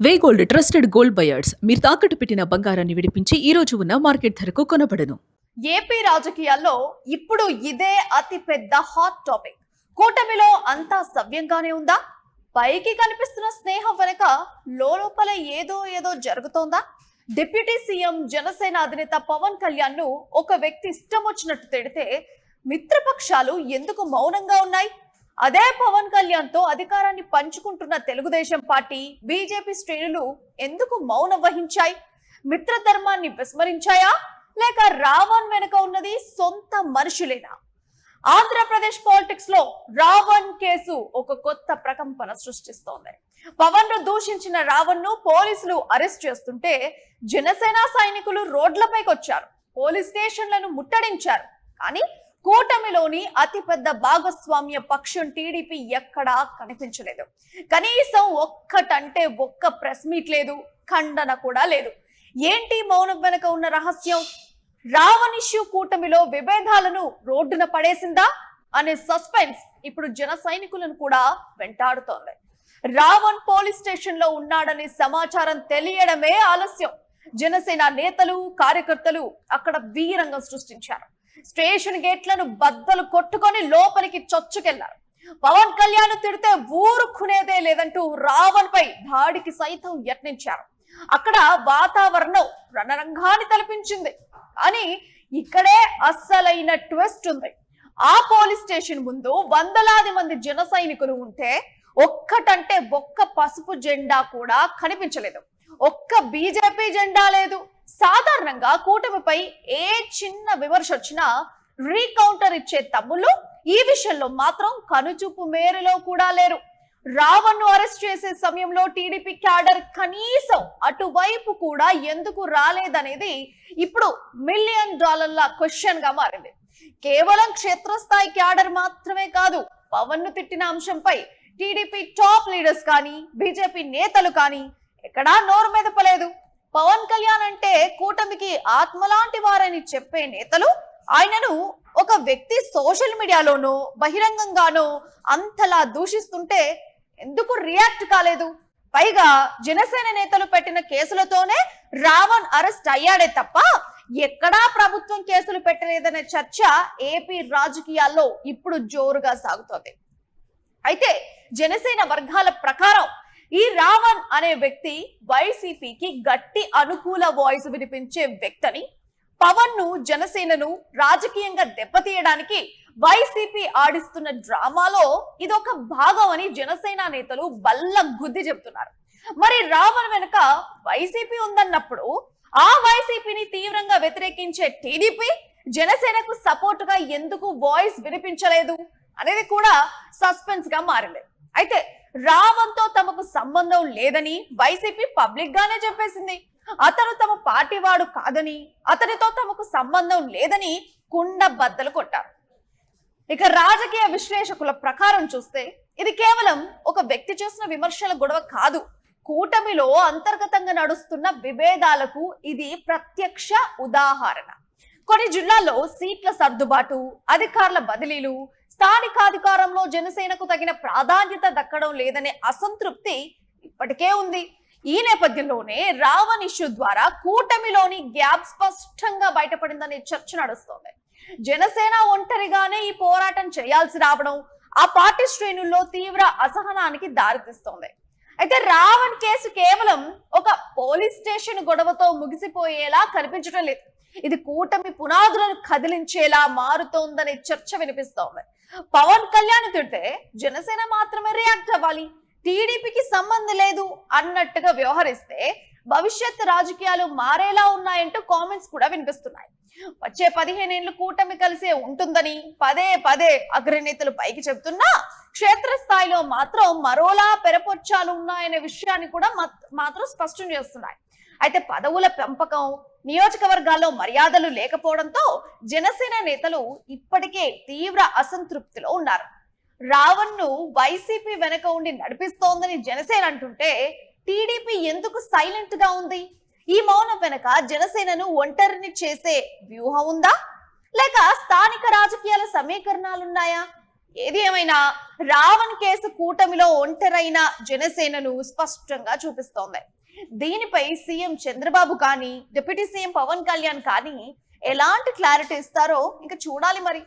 వే gold trusted gold buyers మీరు తాకట్టు పెట్టిన బంగారాన్ని విడిపించి ఈ రోజు ఉన్న మార్కెట్ ధరకు కొనబడను. ఏపీ రాజకీయాల్లో ఇప్పుడు ఇదే అతి పెద్ద హాట్ టాపిక్. కూటమిలో అంతా సవ్యంగానే ఉందా? పైకి కనిపిస్తున్న స్నేహం వెనక లోపల ఏదో ఏదో జరుగుతోందా? డిప్యూటీ సీఎం జనసేన అధినేత పవన్ కళ్యాణ్ ను ఒక వ్యక్తి ఇష్టం వచ్చినట్టు తిడితే మిత్రపక్షాలు ఎందుకు మౌనంగా ఉన్నాయి? అదే పవన్ కళ్యాణ్ తో అధికారాన్ని పంచుకుంటున్న తెలుగుదేశం పార్టీ, బీజేపీ శ్రేణులు ఎందుకు మౌనం వహించాయి? మిత్రధర్మాన్ని విస్మరించాయా? లేక రావణ్ వెనుక ఉన్నది సొంత మనుషులేనా? ఆంధ్రప్రదేశ్ పాలిటిక్స్ లో రావణ్ కేసు ఒక కొత్త ప్రకంపన సృష్టిస్తోంది. పవన్ ను దూషించిన రావణ్ ను పోలీసులు అరెస్ట్ చేస్తుంటే జనసేన సైనికులు రోడ్లపైకి వచ్చారు, పోలీస్ స్టేషన్లను ముట్టడించారు. కానీ కూటమిలోని అతిపెద్ద భాగస్వామ్య పక్షం టీడీపీ ఎక్కడా కనిపించలేదు. కనీసం ఒక్కటంటే ఒక్క ప్రెస్ మీట్ లేదు, ఖండన కూడా లేదు. ఏంటి మౌనం వెనక ఉన్న రహస్యం? రావణ్ ఇష్యూ కూటమిలో విభేదాలను రోడ్డున పడేసిందా అనే సస్పెన్స్ ఇప్పుడు జన సైనికులను కూడా వెంటాడుతోంది. రావణ్ పోలీస్ స్టేషన్ లో ఉన్నాడనే సమాచారం తెలియడమే ఆలస్యం. జనసేన నేతలు, కార్యకర్తలు అక్కడ వీరంగం సృష్టించారు. స్టేషన్ గేట్లను బద్దలు కొట్టుకొని లోపలికి చొచ్చుకెళ్లారు. పవన్ కళ్యాణ్ తిడితే ఊరుకునేదే లేదంటూ రావణ్ పై దాడికి సైతం యత్నించారు. అక్కడ వాతావరణం రణరంగాన్ని తలపించింది. కానీ ఇక్కడే అస్సలైన ట్విస్ట్ ఉంది. ఆ పోలీస్ స్టేషన్ ముందు వందలాది మంది జన సైనికులు ఉంటే ఒక్కటంటే ఒక్క పసుపు జెండా కూడా కనిపించలేదు, ఒక్క బీజేపీ జెండా లేదు. సాధారణంగా కూటమిపై ఏ చిన్న విమర్శ వచ్చినా రీకౌంటర్ ఇచ్చే తమ్ముళ్ళు ఈ విషయంలో మాత్రం కనుచూపు మేరలో కూడా లేరు. రావణ్ ను అరెస్ట్ చేసే సమయంలో టీడీపీ క్యాడర్ కనీసం అటువైపు కూడా ఎందుకు రాలేదనేది ఇప్పుడు $1 మిలియన్ క్వశ్చన్ గా మారింది. కేవలం క్షేత్రస్థాయి క్యాడర్ మాత్రమే కాదు, పవన్ ను తిట్టిన అంశంపై టీడీపీ టాప్ లీడర్స్ కానీ, బీజేపీ నేతలు కానీ ఎక్కడా నోరు మెదపలేదు. పవన్ కళ్యాణ్ అంటే కూటమికి ఆత్మలాంటి వారని చెప్పే నేతలు ఆయనను ఒక వ్యక్తి సోషల్ మీడియాలోనో బహిరంగంగానో అంతలా దూషిస్తుంటే ఎందుకు రియాక్ట్ కాలేదు? పైగా జనసేన నేతలు పెట్టిన కేసులతోనే రావణ్ అరెస్ట్ అయ్యాడే తప్ప ఎక్కడా ప్రభుత్వం కేసులు పెట్టలేదనే చర్చ ఏపీ రాజకీయాల్లో ఇప్పుడు జోరుగా సాగుతోంది. అయితే జనసేన వర్గాల ప్రకారం ఈ రావణ్ అనే వ్యక్తి వైసీపీకి గట్టి అనుకూల వాయిస్ వినిపించే వ్యక్తిని, పవన్ ను, జనసేనను రాజకీయంగా దెబ్బతీయడానికి వైసీపీ ఆడిస్తున్న డ్రామాలో ఇదొక భాగం అని జనసేన నేతలు బల్ల గుద్ది చెబుతున్నారు. మరి రావణ్ వెనుక వైసీపీ ఉందన్నప్పుడు ఆ వైసీపీని తీవ్రంగా వ్యతిరేకించే టీడీపీ జనసేనకు సపోర్టుగా ఎందుకు వాయిస్ వినిపించలేదు అనేది కూడా సస్పెన్స్ గా మారింది. అయితే రావణ్ తో తమకు సంబంధం లేదని వైసీపీ పబ్లిక్ గానే చెప్పేసింది. అతను తమ పార్టీ వాడు కాదని, అతనితో తమకు సంబంధం లేదని కుండ బద్దలు కొట్టారు. ఇక రాజకీయ విశ్లేషకుల ప్రకారం చూస్తే ఇది కేవలం ఒక వ్యక్తి చేసిన విమర్శల గొడవ కాదు, కూటమిలో అంతర్గతంగా నడుస్తున్న విభేదాలకు ఇది ప్రత్యక్ష ఉదాహరణ. కొన్ని జిల్లాల్లో సీట్ల సర్దుబాటు, అధికారుల బదిలీలు, స్థానికాధికారంలో జనసేనకు తగిన ప్రాధాన్యత దక్కడం లేదనే అసంతృప్తి ఇప్పటికే ఉంది. ఈ నేపథ్యంలోనే రావణ్ ఇష్యూ ద్వారా కూటమిలోని గ్యాప్ స్పష్టంగా బయటపడిందనే చర్చ నడుస్తోంది. జనసేన ఒంటరిగానే ఈ పోరాటం చేయాల్సి రావడం ఆ పార్టీ శ్రేణుల్లో తీవ్ర అసహనానికి దారితీస్తోంది. అయితే రావణ్ కేసు కేవలం ఒక పోలీస్ స్టేషన్ గొడవతో ముగిసిపోయేలా కనిపించడం లేదు. ఇది కూటమి పునాదులను కదిలించేలా మారుతోందనే చర్చ వినిపిస్తోంది. పవన్ కళ్యాణ్ తిడితే జనసేన మాత్రమే రియాక్ట్ అవ్వాలి, టీడీపీకి సంబంధం లేదు అన్నట్టుగా వ్యవహరిస్తే భవిష్యత్ రాజకీయాలు మారేలా ఉన్నాయంటూ కామెంట్స్ కూడా వినిపిస్తున్నాయి. వచ్చే 15 ఏళ్లు కూటమి కలిసే ఉంటుందని పదే పదే అగ్రనేతలు పైకి చెబుతున్నా క్షేత్రస్థాయిలో మాత్రం మరోలా పెరపొచ్చాలు ఉన్నాయనే విషయాన్ని కూడా మాత్రం స్పష్టం చేస్తున్నాయి. అయితే పదవుల పెంపకం, నియోజకవర్గాల్లో మర్యాదలు లేకపోవడంతో జనసేన నేతలు ఇప్పటికే తీవ్ర అసంతృప్తిలో ఉన్నారు. రావణ్ ను వైసీపీ వెనక ఉండి నడిపిస్తోందని జనసేన అంటుంటే టీడీపీ ఎందుకు సైలెంట్ గా ఉంది? ఈ మౌనం వెనక జనసేనను ఒంటరిని చేసే వ్యూహం ఉందా, లేక స్థానిక రాజకీయాల సమీకరణాలున్నాయా? ఏది ఏమైనా రావణ్ కేసు కూటమిలో ఒంటరైన జనసేనను స్పష్టంగా చూపిస్తోంది. దీనిపై సీఎం చంద్రబాబు కానీ డిప్యూటీ సీఎం పవన్ కళ్యాణ్ కానీ ఎలాంటి క్లారిటీ ఇస్తారో ఇంకా చూడాలి మరి.